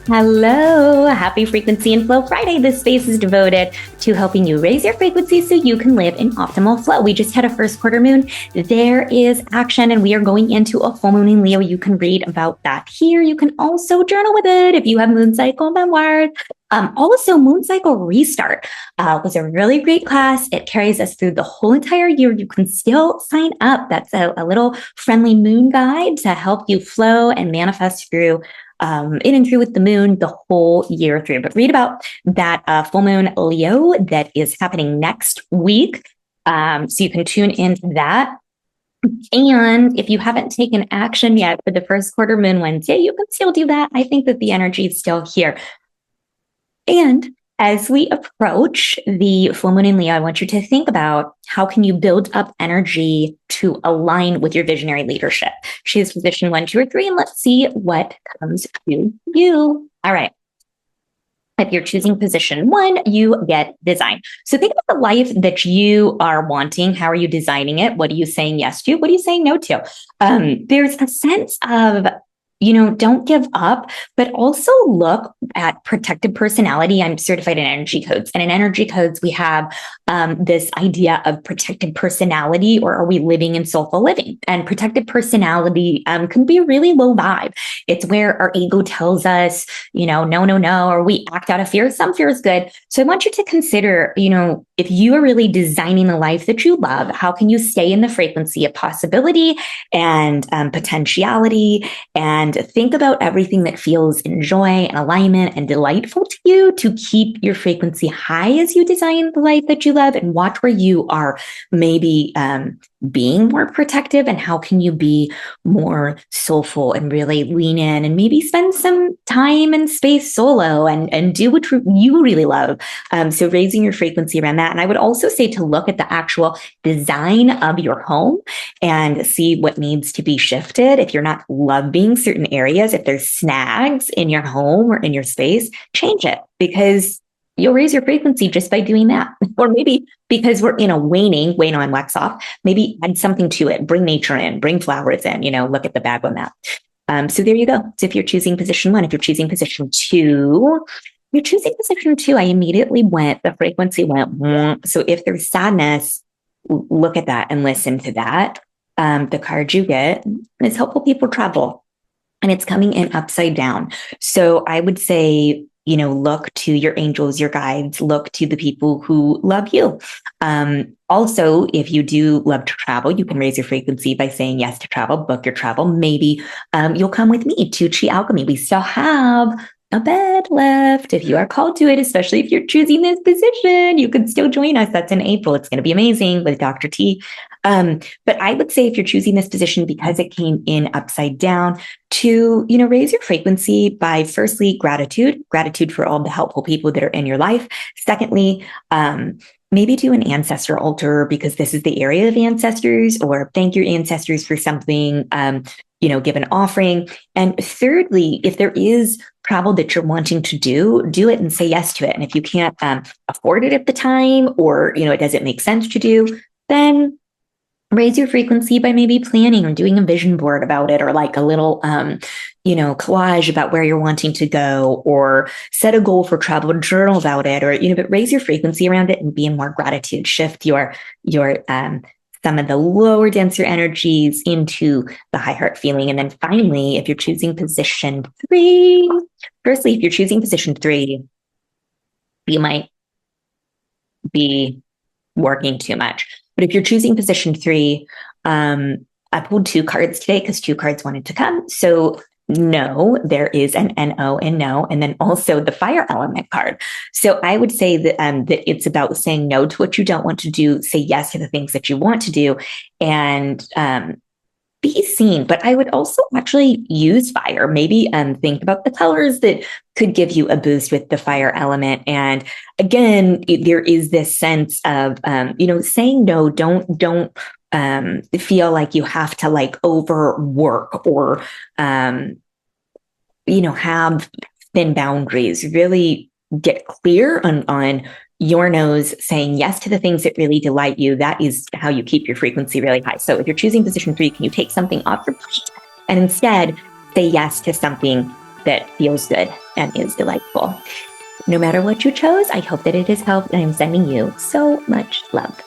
Hello, happy Frequency and Flow Friday. This space is devoted to helping you raise your frequency so you can live in optimal flow. We just had a first quarter moon. There is action, and we are going into a full moon in Leo. You can read about that here. You can also journal with it if you have moon cycle memoirs. Also, Moon Cycle Restart was a really great class. It carries us through the whole entire year. You can still sign up. That's a little friendly moon guide to help you flow and manifest through in and through with the moon the whole year through. But read about that full moon Leo that is happening next week. So you can tune into that. And if you haven't taken action yet for the first quarter moon Wednesday, you can still do that. I think that the energy is still here. And as we approach the full moon in Leo, I want you to think about how can you build up energy to align with your visionary leadership. Choose position 1, 2, or 3, and let's see what comes to you. All right. If you're choosing position 1, you get design. So think about the life that you are wanting. How are you designing it? What are you saying yes to? What are you saying no to? There's a sense of don't give up, but also look at protective personality. I'm certified in energy codes. And in energy codes, we have this idea of protective personality, or are we living in soulful living? And protective personality can be a really low vibe. It's where our ego tells us, no, or we act out of fear. Some fear is good. So I want you to consider, if you are really designing the life that you love, how can you stay in the frequency of possibility and potentiality, and think about everything that feels in joy and alignment and delightful to you to keep your frequency high as you design the life that you love, and watch where you are maybe being more protective, and how can you be more soulful and really lean in and maybe spend some time and space solo and do what you really love. So raising your frequency around that. And I would also say to look at the actual design of your home and see what needs to be shifted. If you're not loving certain areas, if there's snags in your home or in your space, change it, because you'll raise your frequency just by doing that. Or maybe because we're in a waning on wax off, maybe add something to it, bring nature in, bring flowers in, look at the bag on that. So there you go. So if you're choosing position 1, if you're choosing position 2, I immediately the frequency went. So if there's sadness, look at that and listen to that. The card you get is helpful people travel, and it's coming in upside down. So I would say, look to your angels, your guides, look to the people who love you. Also, if you do love to travel, you can raise your frequency by saying yes to travel, book your travel. Maybe you'll come with me to Chi Alchemy. We still have a bed left if you are called to it, especially if you're choosing this position. You can still join us. That's in April. It's going to be amazing with Dr. T. But I would say if you're choosing this position because it came in upside down, to raise your frequency by firstly gratitude for all the helpful people that are in your life. Secondly, maybe do an ancestor altar, because this is the area of ancestors, or thank your ancestors for something. Give an offering. And thirdly, if there is travel that you're wanting to do it and say yes to it. And if you can't afford it at the time, or, it doesn't make sense to do, then raise your frequency by maybe planning or doing a vision board about it, or like a little, collage about where you're wanting to go, or set a goal for travel, journal about it, or, but raise your frequency around it and be in more gratitude. Shift your some of the lower, denser energies into the high heart feeling. And then finally, if you're choosing position 3, you might be working too much. But if you're choosing position 3, I pulled 2 cards today because 2 cards wanted to come. So no, there is an NO in no, and then also the fire element card. So I would say that that it's about saying no to what you don't want to do, say yes to the things that you want to do, and be seen. But I would also actually use fire. Maybe think about the colors that could give you a boost with the fire element. And again, there is this sense of saying no. Don't feel like you have to overwork or have thin boundaries. Really get clear on your nose, saying yes to the things that really delight you. That is how you keep your frequency really high. So if you're choosing position 3, can you take something off your plate and instead say yes to something that feels good and is delightful. No matter what you chose, I hope that it has helped, and I'm sending you so much love.